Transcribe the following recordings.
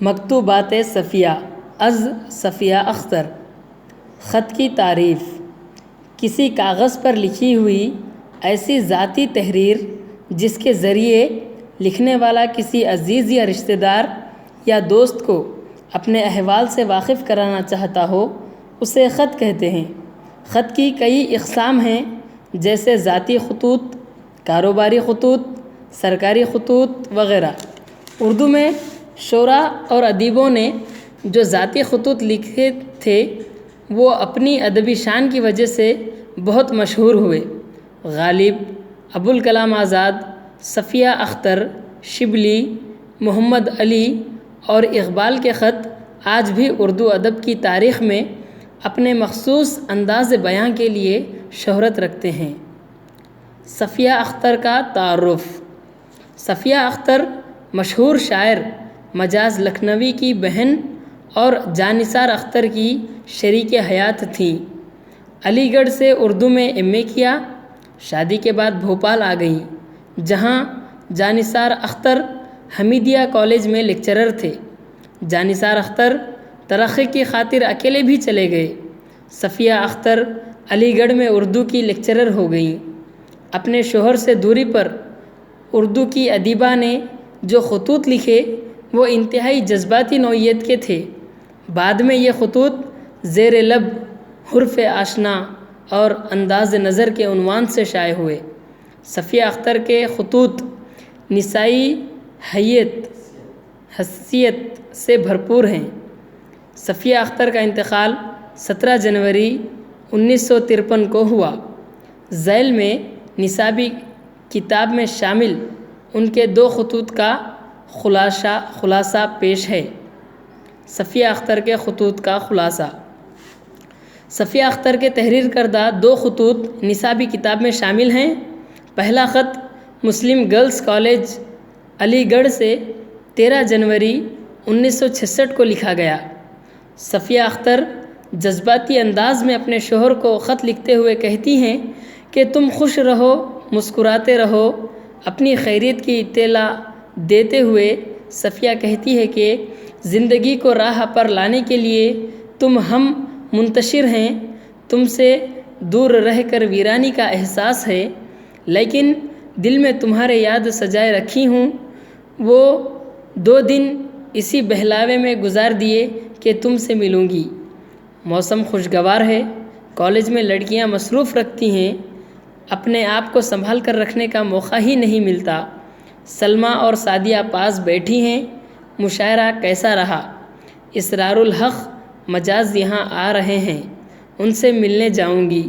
مکتوبات صفیہ از صفیہ اختر۔ خط کی تعریف: کسی کاغذ پر لکھی ہوئی ایسی ذاتی تحریر جس کے ذریعے لکھنے والا کسی عزیز یا رشتہ دار یا دوست کو اپنے احوال سے واقف کرانا چاہتا ہو، اسے خط کہتے ہیں۔ خط کی کئی اقسام ہیں، جیسے ذاتی خطوط، کاروباری خطوط، سرکاری خطوط وغیرہ۔ اردو میں شعراء اور ادیبوں نے جو ذاتی خطوط لکھے تھے وہ اپنی ادبی شان کی وجہ سے بہت مشہور ہوئے۔ غالب، ابوالکلام آزاد، صفیہ اختر، شبلی، محمد علی اور اقبال کے خط آج بھی اردو ادب کی تاریخ میں اپنے مخصوص انداز بیان کے لیے شہرت رکھتے ہیں۔ صفیہ اختر کا تعارف: صفیہ اختر مشہور شاعر مجاز لکھنوی کی بہن اور جانثار اختر کی شریک حیات تھیں۔ علی گڑھ سے اردو میں ایم اے کیا، شادی کے بعد بھوپال آ گئیں، جہاں جانثار اختر حمیدیہ کالج میں لیکچرر تھے۔ جانثار اختر ترقی کی خاطر اکیلے بھی چلے گئے۔ صفیہ اختر علی گڑھ میں اردو کی لیکچرر ہو گئیں۔ اپنے شوہر سے دوری پر اردو کی ادیبہ نے جو خطوط لکھے وہ انتہائی جذباتی نوعیت کے تھے۔ بعد میں یہ خطوط زیر لب، حرف آشنا اور انداز نظر کے عنوان سے شائع ہوئے۔ صفیہ اختر کے خطوط نسائی حیثیت سے بھرپور ہیں۔ صفیہ اختر کا انتقال 17 جنوری 1953 کو ہوا۔ ذیل میں نصابی کتاب میں شامل ان کے 2 خطوط کا خلاصہ پیش ہے۔ صفیہ اختر کے خطوط کا خلاصہ: صفیہ اختر کے تحریر کردہ 2 خطوط نصابی کتاب میں شامل ہیں۔ پہلا خط مسلم گرلز کالج علی گڑھ سے 13 جنوری 1966 کو لکھا گیا۔ صفیہ اختر جذباتی انداز میں اپنے شوہر کو خط لکھتے ہوئے کہتی ہیں کہ تم خوش رہو، مسکراتے رہو۔ اپنی خیریت کی اطلاع دیتے ہوئے صفیہ کہتی ہے کہ زندگی کو راہ پر لانے کے لیے تم ہم منتشر ہیں، تم سے دور رہ کر ویرانی کا احساس ہے، لیکن دل میں تمہارے یاد سجائے رکھی ہوں۔ وہ 2 دن اسی بہلاوے میں گزار دیے کہ تم سے ملوں گی۔ موسم خوشگوار ہے، کالج میں لڑکیاں مصروف رکھتی ہیں، اپنے آپ کو سنبھال کر رکھنے کا موقع ہی نہیں ملتا۔ سلمیٰ اور سعدیہ پاس بیٹھی ہیں۔ مشاعرہ کیسا رہا؟ اسرار الحق مجاز یہاں آ رہے ہیں، ان سے ملنے جاؤں گی،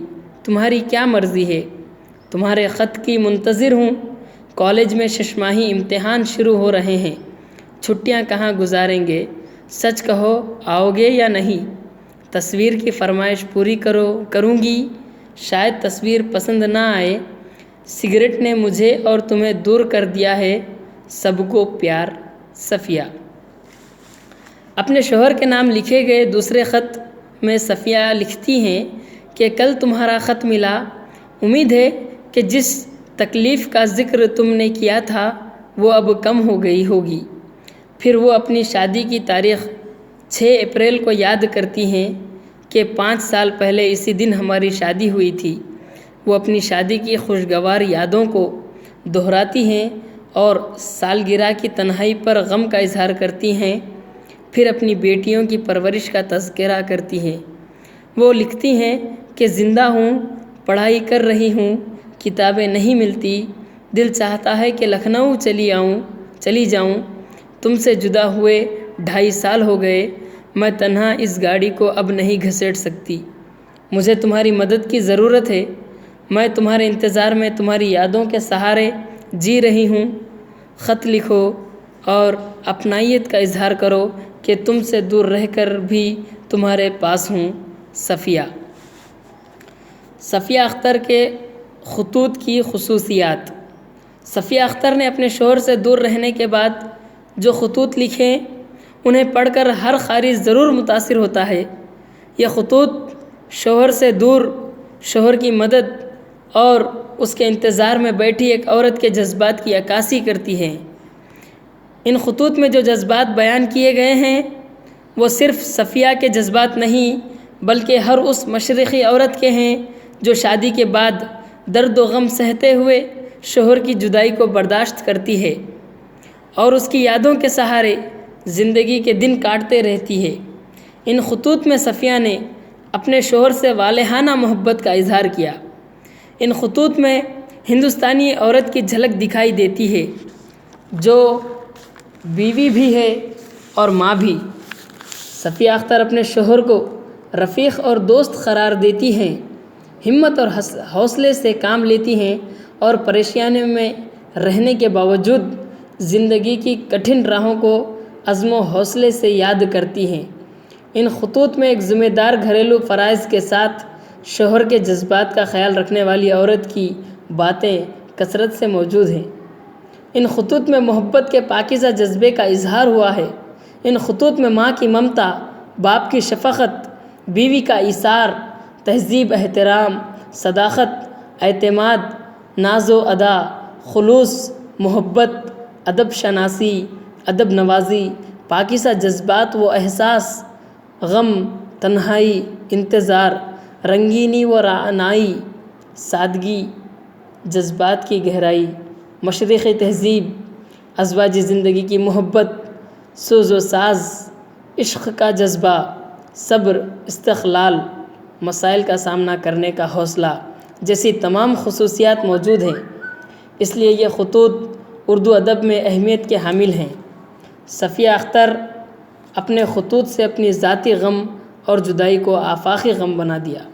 تمہاری کیا مرضی ہے؟ تمہارے خط کی منتظر ہوں۔ کالج میں 6 ماہی امتحان شروع ہو رہے ہیں، چھٹیاں کہاں گزاریں گے؟ سچ کہو، آؤ گے یا نہیں؟ تصویر کی فرمائش پوری کروں گی، شاید تصویر پسند نہ آئے۔ سگریٹ نے مجھے اور تمہیں دور کر دیا ہے، سب کو پیار۔ صفیہ اپنے شوہر کے نام لکھے گئے دوسرے خط میں صفیہ لکھتی ہیں کہ کل تمہارا خط ملا، امید ہے کہ جس تکلیف کا ذکر تم نے کیا تھا وہ اب کم ہو گئی ہوگی۔ پھر وہ اپنی شادی کی تاریخ 6 اپریل کو یاد کرتی ہیں کہ 5 سال پہلے اسی دن ہماری شادی ہوئی تھی۔ وہ اپنی شادی کی خوشگوار یادوں کو دہراتی ہیں اور سالگرہ کی تنہائی پر غم کا اظہار کرتی ہیں۔ پھر اپنی بیٹیوں کی پرورش کا تذکرہ کرتی ہیں۔ وہ لکھتی ہیں کہ زندہ ہوں، پڑھائی کر رہی ہوں، کتابیں نہیں ملتی، دل چاہتا ہے کہ لکھنؤ چلی جاؤں، تم سے جدا ہوئے 2.5 سال ہو گئے، میں تنہا اس گاڑی کو اب نہیں گھسیٹ سکتی، مجھے تمہاری مدد کی ضرورت ہے، میں تمہارے انتظار میں تمہاری یادوں کے سہارے جی رہی ہوں۔ خط لکھو اور اپنائیت کا اظہار کرو کہ تم سے دور رہ کر بھی تمہارے پاس ہوں۔ صفیہ اختر کے خطوط کی خصوصیات: صفیہ اختر نے اپنے شوہر سے دور رہنے کے بعد جو خطوط لکھے انہیں پڑھ کر ہر قاری ضرور متاثر ہوتا ہے۔ یہ خطوط شوہر سے دور، شوہر کی مدد اور اس کے انتظار میں بیٹھی ایک عورت کے جذبات کی عکاسی کرتی ہیں۔ ان خطوط میں جو جذبات بیان کیے گئے ہیں وہ صرف صفیہ کے جذبات نہیں بلکہ ہر اس مشرقی عورت کے ہیں جو شادی کے بعد درد و غم سہتے ہوئے شوہر کی جدائی کو برداشت کرتی ہے اور اس کی یادوں کے سہارے زندگی کے دن کاٹتے رہتی ہے۔ ان خطوط میں صفیہ نے اپنے شوہر سے والہانہ محبت کا اظہار کیا۔ ان خطوط میں ہندوستانی عورت کی جھلک دکھائی دیتی ہے جو بیوی بھی ہے اور ماں بھی۔ صفیہ اختر اپنے شوہر کو رفیق اور دوست قرار دیتی ہیں، ہمت اور حوصلے سے کام لیتی ہیں اور پریشانیوں میں رہنے کے باوجود زندگی کی کٹھن راہوں کو عزم و حوصلے سے یاد کرتی ہیں۔ ان خطوط میں ایک ذمہ دار گھریلو فرائض کے ساتھ شوہر کے جذبات کا خیال رکھنے والی عورت کی باتیں کثرت سے موجود ہیں۔ ان خطوط میں محبت کے پاکیزہ جذبے کا اظہار ہوا ہے۔ ان خطوط میں ماں کی ممتا، باپ کی شفقت، بیوی کا ایثار، تہذیب، احترام، صداقت، اعتماد، ناز و ادا، خلوص، محبت، ادب شناسی، ادب نوازی، پاکیزہ جذبات و احساس، غم، تنہائی، انتظار، رنگینی و رعنائی، سادگی، جذبات کی گہرائی، مشرقی تہذیب، ازواجی زندگی کی محبت، سوز و ساز، عشق کا جذبہ، صبر، استقلال، مسائل کا سامنا کرنے کا حوصلہ جیسی تمام خصوصیات موجود ہیں۔ اس لیے یہ خطوط اردو ادب میں اہمیت کے حامل ہیں۔ صفیہ اختر اپنے خطوط سے اپنی ذاتی غم اور جدائی کو آفاقی غم بنا دیا۔